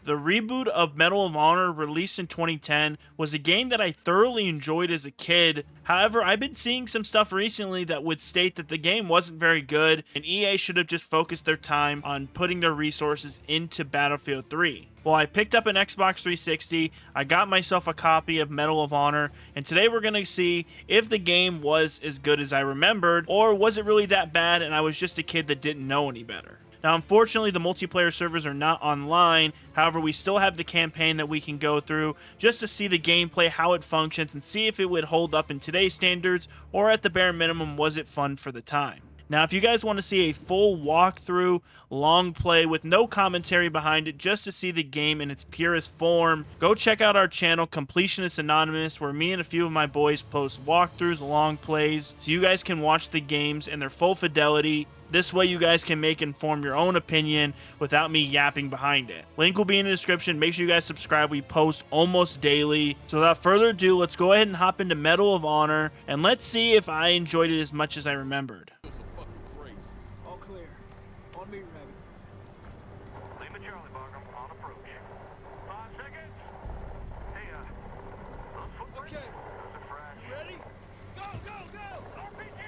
The reboot of Medal of Honor, released in 2010, was a game that I thoroughly enjoyed as a kid. However, I've been seeing some stuff recently that would state that the game wasn't very good, and EA should have just focused their time on putting their resources into Battlefield 3. Well, I picked up an Xbox 360, I got myself a copy of Medal of Honor, and today we're going to see if the game was as good as I remembered, or was it really that bad and I was just a kid that didn't know any better. Now, unfortunately, the multiplayer servers are not online. However, we still have the campaign that we can go through just to see the gameplay, how it functions, and see if it would hold up in today's standards, or at the bare minimum, was it fun for the time. Now, if you guys want to see a full walkthrough, long play with no commentary behind it, just to see the game in its purest form, go check out our channel, Completionist Anonymous, where me and a few of my boys post walkthroughs, long plays, so you guys can watch the games in their full fidelity. This way you guys can inform your own opinion without me yapping behind it. Link will be in the description. Make sure you guys subscribe. We post almost daily. So without further ado, let's go ahead and hop into Medal of Honor, and let's see if I enjoyed it as much as I remembered. All clear. On me, Rabbit. Lima Charlie, Barkham, on approach. 5 seconds. Hey, those footprints? Okay. Those are fresh. You ready? Go, go, go! RPG!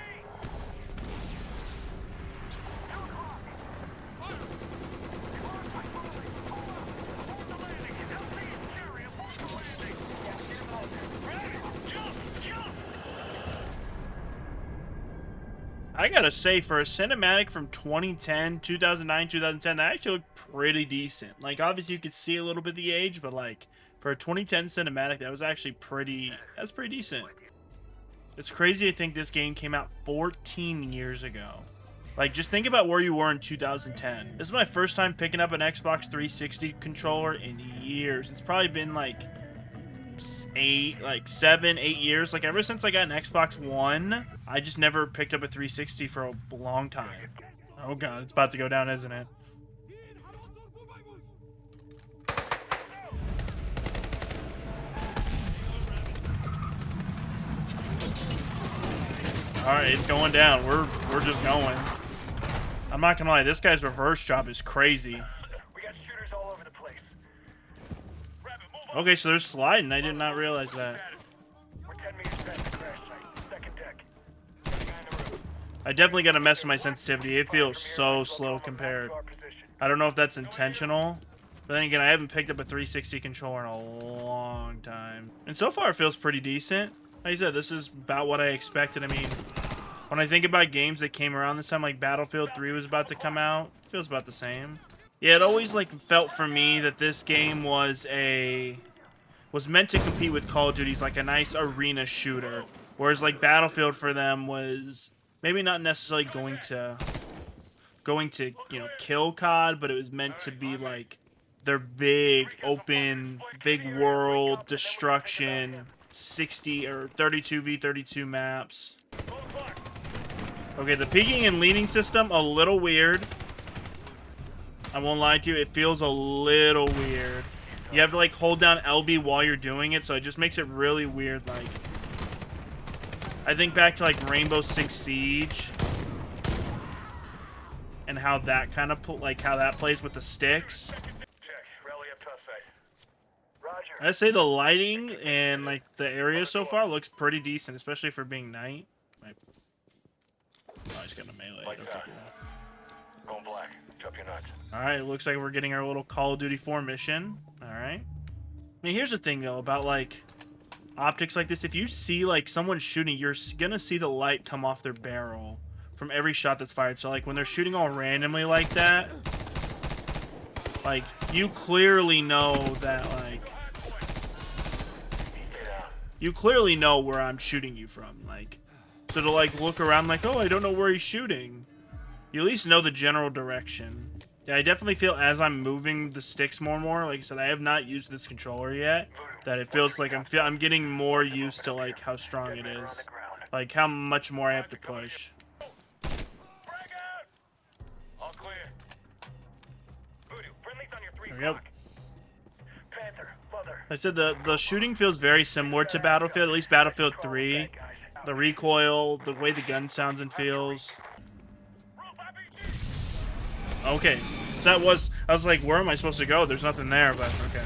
2 o'clock. Fire! Warfighter moving. Hold up. Hold the landing. LT and Jerry, hold the landing. Yeah, get him out there. Ready? Jump! Jump! I gotta say, for a cinematic from 2010, 2009, 2010, that actually looked pretty decent. Like, obviously you could see a little bit of the age, but like, for a 2010 cinematic, that was actually that's pretty decent. It's crazy to think this game came out 14 years ago. Like, just think about where you were in 2010. This is my first time picking up an Xbox 360 controller in years. It's probably been like 7, 8 years. Like, ever since I got an Xbox One, I just never picked up a 360 for a long time. Oh god, it's about to go down, isn't it? Alright, it's going down. We're just going. I'm not gonna lie, this guy's reverse drop is crazy. We got shooters all over the place. Rabbit, move on. Okay, so they're sliding. I did not realize that. We're 10 meters past the crash site. Second deck. Got a guy in the roof. I definitely gotta mess with my sensitivity. It feels so slow compared. I don't know if that's intentional, but then again, I haven't picked up a 360 controller in a long time. And so far, it feels pretty decent. Like I said, this is about what I expected. I mean, when I think about games that came around this time, like Battlefield 3 was about to come out, it feels about the same. Yeah, it always like felt for me that this game was meant to compete with Call of Duty's, like a nice arena shooter, whereas like Battlefield for them was maybe not necessarily going to you know, kill COD, but it was meant to be like their big open, big world destruction 60 or 32v32 maps. Okay, the peeking and leaning system, a little weird. I won't lie to you, it feels a little weird. You have to like hold down LB while you're doing it, so it just makes it really weird. Like, I think back to like Rainbow Six Siege and how that kind of how that plays with the sticks. I say the lighting and like the area so far looks pretty decent, especially for being night. Oh, he's got a melee. Going black. Drop your nuts. Alright, it looks like we're getting our little Call of Duty 4 mission. Alright. I mean, here's the thing, though, about, like, optics like this. If you see, like, someone shooting, you're gonna see the light come off their barrel from every shot that's fired. So, like, when they're shooting all randomly like that, like, you clearly know that, like, you clearly know where I'm shooting you from. Like, so to, like, look around like, oh, I don't know where he's shooting, you at least know the general direction. Yeah, I definitely feel as I'm moving the sticks more and more, like I said, I have not used this controller yet, that it feels like I'm getting more used to, like, how strong it is. Like, how much more I have to push. All clear. Voodoo, friendly's on your 3 There we go. block. Panther, Mother. I said the shooting feels very similar to Battlefield, at least Battlefield 3. The recoil, the way the gun sounds and feels. Okay, That was, I was like, where am I supposed to go? There's nothing there, but okay.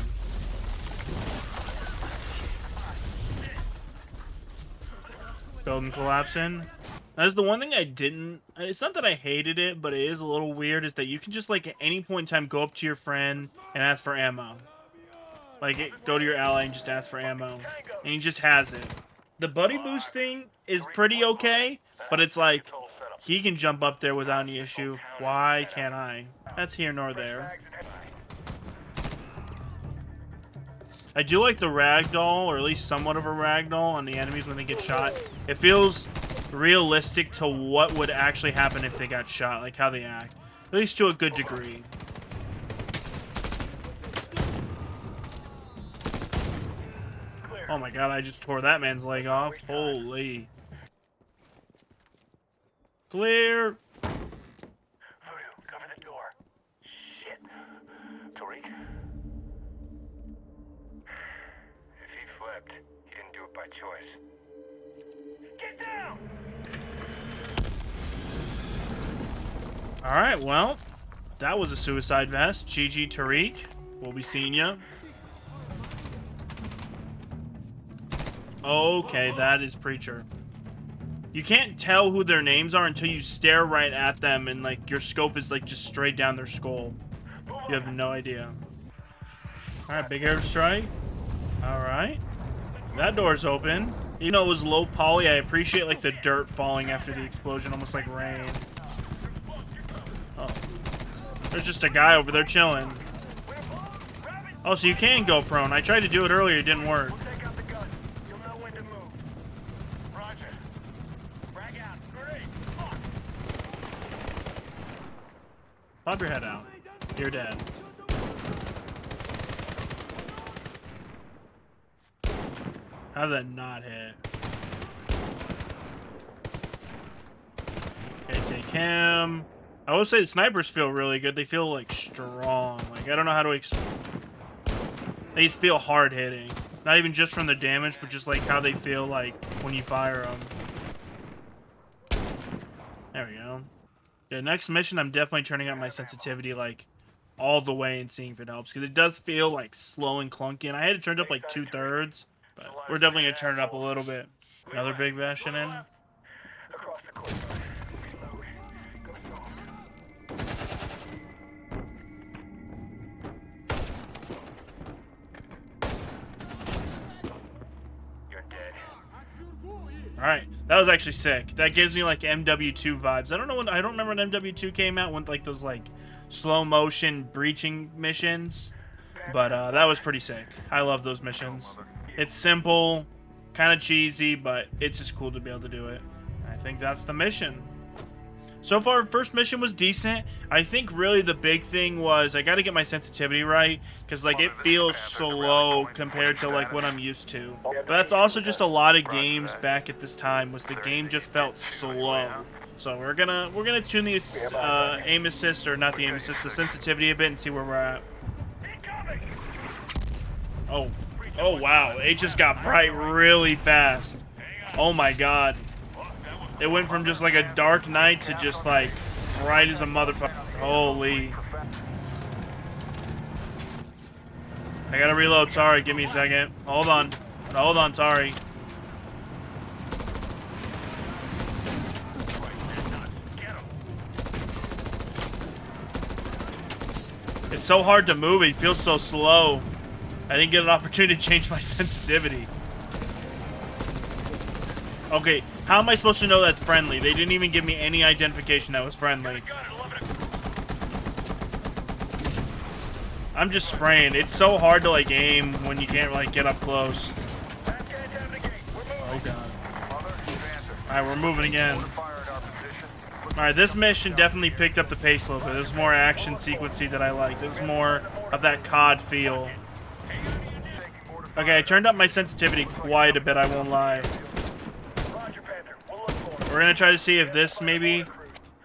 Building collapsing. That's the one thing I didn't, it's not that I hated it, but it is a little weird, is that you can just, like, at any point in time go up to your friend and ask for ammo. Like, go to your ally and just ask for ammo. And he just has it. The buddy boost thing is pretty okay, but it's like, he can jump up there without any issue. Why can't I? That's here nor there. I do like the ragdoll, or at least somewhat of a ragdoll, on the enemies when they get shot. It feels realistic to what would actually happen if they got shot, like how they act. At least to a good degree. Oh my god, I just tore that man's leg off. Holy. Clear. Cover the door. Shit. Tariq? If he flipped, he didn't do it by choice. Get down! Alright, well, that was a suicide vest. GG Tariq. We'll be seeing ya. Okay, that is Preacher. You can't tell who their names are until you stare right at them and, like, your scope is, like, just straight down their skull. You have no idea. Alright, big airstrike. Alright. That door's open. Even though it was low poly, I appreciate, like, the dirt falling after the explosion, almost like rain. Oh. There's just a guy over there chilling. Oh, so you can go prone. I tried to do it earlier, it didn't work. Pop your head out. You're dead. How did that not hit? Okay, take him. I will say the snipers feel really good. They feel, like, strong. Like, I don't know how to explain. They just feel hard hitting. Not even just from the damage, but just, like, how they feel, like, when you fire them. There we go. The next mission, I'm definitely turning up my sensitivity, like, all the way and seeing if it helps. Because it does feel, like, slow and clunky. And I had it turned up, like, 2/3. But we're definitely going to turn it up a little bit. Another big bastion in. Alright, that was actually sick. That gives me like MW2 vibes. I don't remember when MW2 came out, when like those like slow motion breaching missions. But that was pretty sick. I love those missions. It's simple, kind of cheesy, but it's just cool to be able to do it. I think that's the mission. So far, first mission was decent. I think really the big thing was I got to get my sensitivity right, because like it feels slow compared to like what I'm used to. But that's also just a lot of games back at this time, was the game just felt slow. So we're gonna tune the aim assist, or not the aim assist, the sensitivity a bit and see where we're at. Oh wow, it just got bright really fast. Oh my god. It went from just like a dark night to just like bright as a motherfucker. Holy. I gotta reload, sorry, give me a second. Hold on, sorry. It's so hard to move, it feels so slow. I didn't get an opportunity to change my sensitivity. Okay, how am I supposed to know that's friendly? They didn't even give me any identification that was friendly. I'm just spraying. It's so hard to like aim when you can't like get up close. Oh god. Alright, we're moving again. Alright, this mission definitely picked up the pace a little bit. There's more action sequency that I like. There's more of that COD feel. Okay, I turned up my sensitivity quite a bit, I won't lie. We're gonna try to see if this maybe...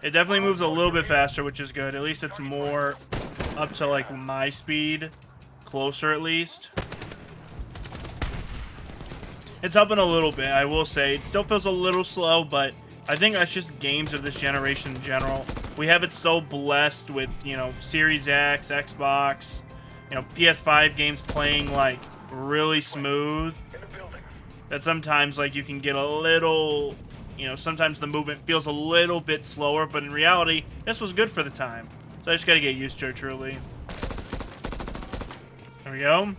It definitely moves a little bit faster, which is good. At least it's more up to like my speed. Closer at least. It's helping a little bit, I will say. It still feels a little slow, but I think that's just games of this generation in general. We have it so blessed with, you know, Series X, Xbox, you know, PS5 games playing like really smooth, that sometimes like you can get a little, you know, sometimes the movement feels a little bit slower, but in reality, this was good for the time. So I just gotta get used to it, truly. There we go.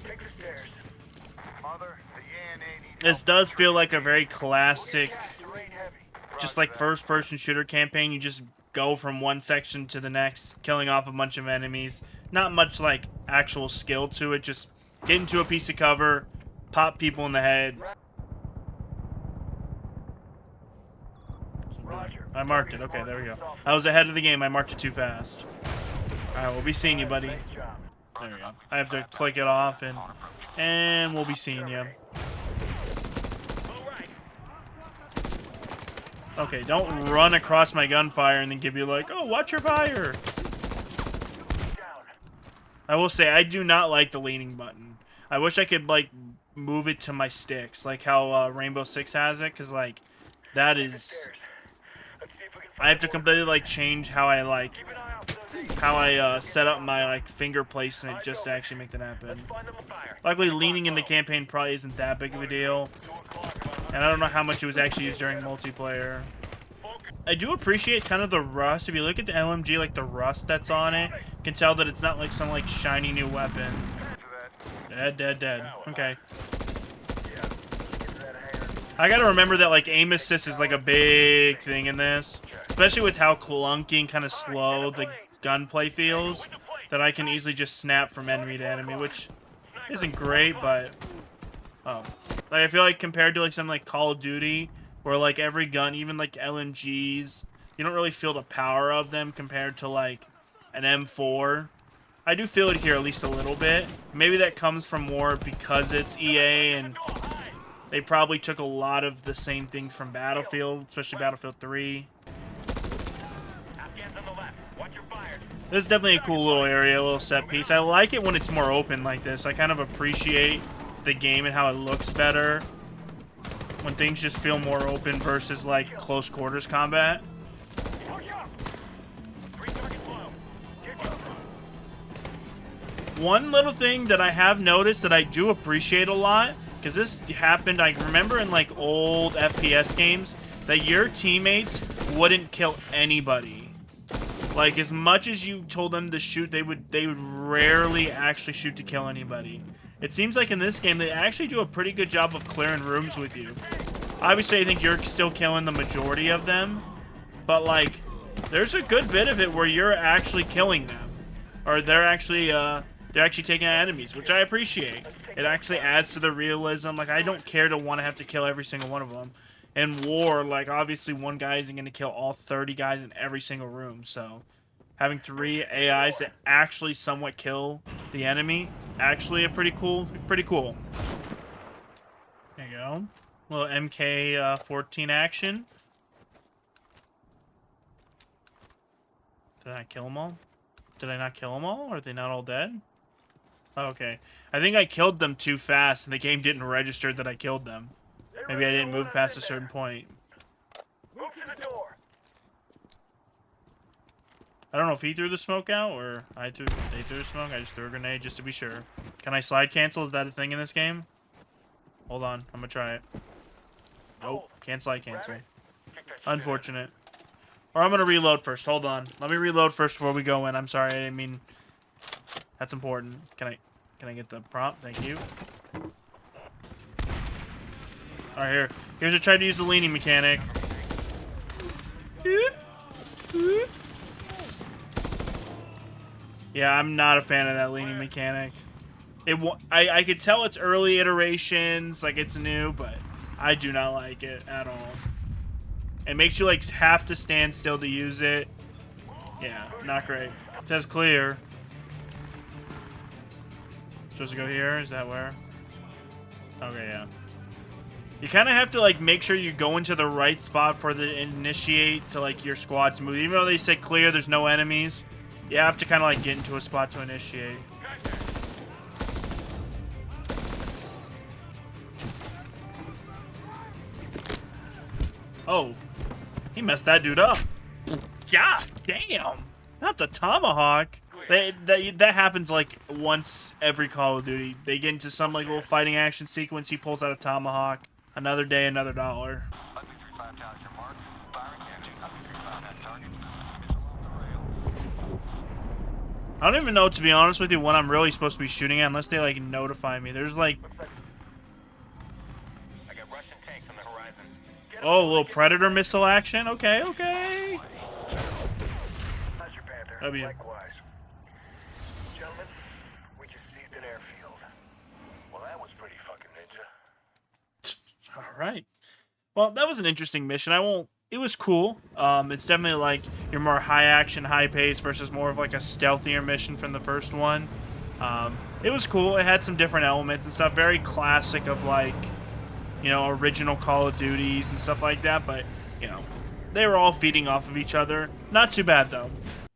This does feel like a very classic, just like first-person shooter campaign. You just go from one section to the next, killing off a bunch of enemies. Not much like actual skill to it, just get into a piece of cover, pop people in the head. I marked it. Okay, there we go. I was ahead of the game. I marked it too fast. Alright, we'll be seeing you, buddy. There we go. I have to click it off, and we'll be seeing you. Okay, don't run across my gunfire and then give you like, oh, watch your fire. I will say, I do not like the leaning button. I wish I could, like, move it to my sticks, like how Rainbow Six has it, because, like, that is... I have to completely, like, change how I set up my, like, finger placement just to actually make that happen. Luckily, leaning in the campaign probably isn't that big of a deal. And I don't know how much it was actually used during multiplayer. I do appreciate kind of the rust. If you look at the LMG, like the rust that's on it, you can tell that it's not like some like shiny new weapon. Dead. Okay. I gotta remember that like aim assist is like a big thing in this. Especially with how clunky and kind of slow the gunplay feels. That I can easily just snap from enemy to enemy, which isn't great, but... Oh. Like, I feel like compared to, like, something like Call of Duty, where, like, every gun, even, like, LMGs, you don't really feel the power of them compared to, like, an M4. I do feel it here at least a little bit. Maybe that comes from more because it's EA, and they probably took a lot of the same things from Battlefield, especially Battlefield 3. This is definitely a cool little area, a little set piece. I like it when it's more open like this. I kind of appreciate the game and how it looks better when things just feel more open versus like close quarters combat. One little thing that I have noticed that I do appreciate a lot, because this happened, I remember in like old FPS games, that your teammates wouldn't kill anybody. Like, as much as you told them to shoot, they would rarely actually shoot to kill anybody. It seems like in this game, they actually do a pretty good job of clearing rooms with you. Obviously, I think you're still killing the majority of them. But, like, there's a good bit of it where you're actually killing them. Or they're actually taking out enemies, which I appreciate. It actually adds to the realism. Like, I don't care to want to have to kill every single one of them. In war, like, obviously one guy isn't going to kill all 30 guys in every single room, so having 3 AIs that actually somewhat kill the enemy is actually a pretty cool. There you go. A little MK14 action. Did I kill them all? Did I not kill them all? Are they not all dead? Oh, okay. I think I killed them too fast, and the game didn't register that I killed them. Maybe I didn't move past a certain point. Move to the door. I don't know if he threw the smoke out or they threw the smoke. I just threw a grenade just to be sure. Can I slide cancel? Is that a thing in this game? Hold on. I'm going to try it. Nope. Can't slide cancel. Unfortunate. Or I'm going to reload first. Hold on. Let me reload first before we go in. I'm sorry. I didn't mean... That's important. Can I get the prompt? Thank you. Alright, here's a try to use the leaning mechanic. Yeah, I'm not a fan of that leaning mechanic. I could tell it's early iterations, like it's new, but I do not like it at all. It makes you like have to stand still to use it. Yeah, not great. It says clear. Supposed to go here? Is that where? Okay, yeah. You kind of have to like make sure you go into the right spot for the initiate to like your squad to move. Even though they say clear, there's no enemies. You have to kind of like get into a spot to initiate. Oh, he messed that dude up. Yeah, Damn. Not the tomahawk. That happens like once every Call of Duty. They get into some like little fighting action sequence. He pulls out a tomahawk. Another day, another dollar. I don't even know, to be honest with you, what I'm really supposed to be shooting at unless they like notify me. There's like, I got Russian tanks on the horizon. oh, a little predator missile action. Okay, okay. Roger, Panther. W. Likewise. Gentlemen, we just seized an airfield. Well, that was pretty fucking ninja. All right. Well, that was an interesting mission. I won't. It was cool. It's definitely like your more high action, high pace versus more of like a stealthier mission from the first one. It was cool. It had some different elements and stuff. Very classic of like, you know, original Call of Duties and stuff like that. But, you know, they were all feeding off of each other. Not too bad though.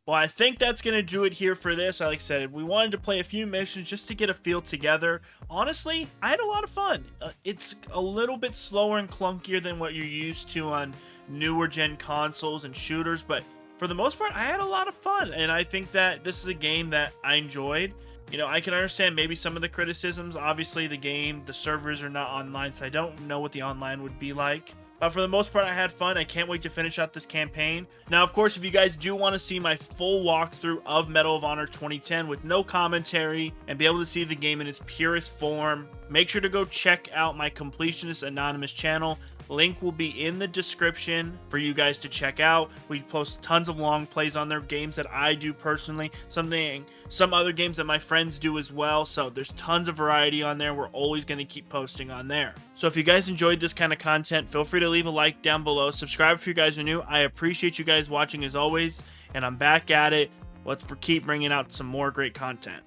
Well, I think that's going to do it here for this. Like I said, we wanted to play a few missions just to get a feel together. Honestly, I had a lot of fun. It's a little bit slower and clunkier than what you're used to on newer gen consoles and shooters, but for the most part, I had a lot of fun, and I think that this is a game that I enjoyed. You know, I can understand maybe some of the criticisms. Obviously, the servers are not online, so I don't know what the online would be like. But for the most part, I had fun. I can't wait to finish out this campaign. Now, of course, if you guys do want to see my full walkthrough of Medal of Honor 2010 with no commentary and be able to see the game in its purest form, make sure to go check out my Completionist Anonymous channel. Link will be in the description for you guys to check out. We post tons of long plays on their games that I do personally, some other games that my friends do as well. So there's tons of variety on there. We're always going to keep posting on there. So if you guys enjoyed this kind of content, feel free to leave a like down below. Subscribe if you guys are new. I appreciate you guys watching as always, and I'm back at it. Let's keep bringing out some more great content.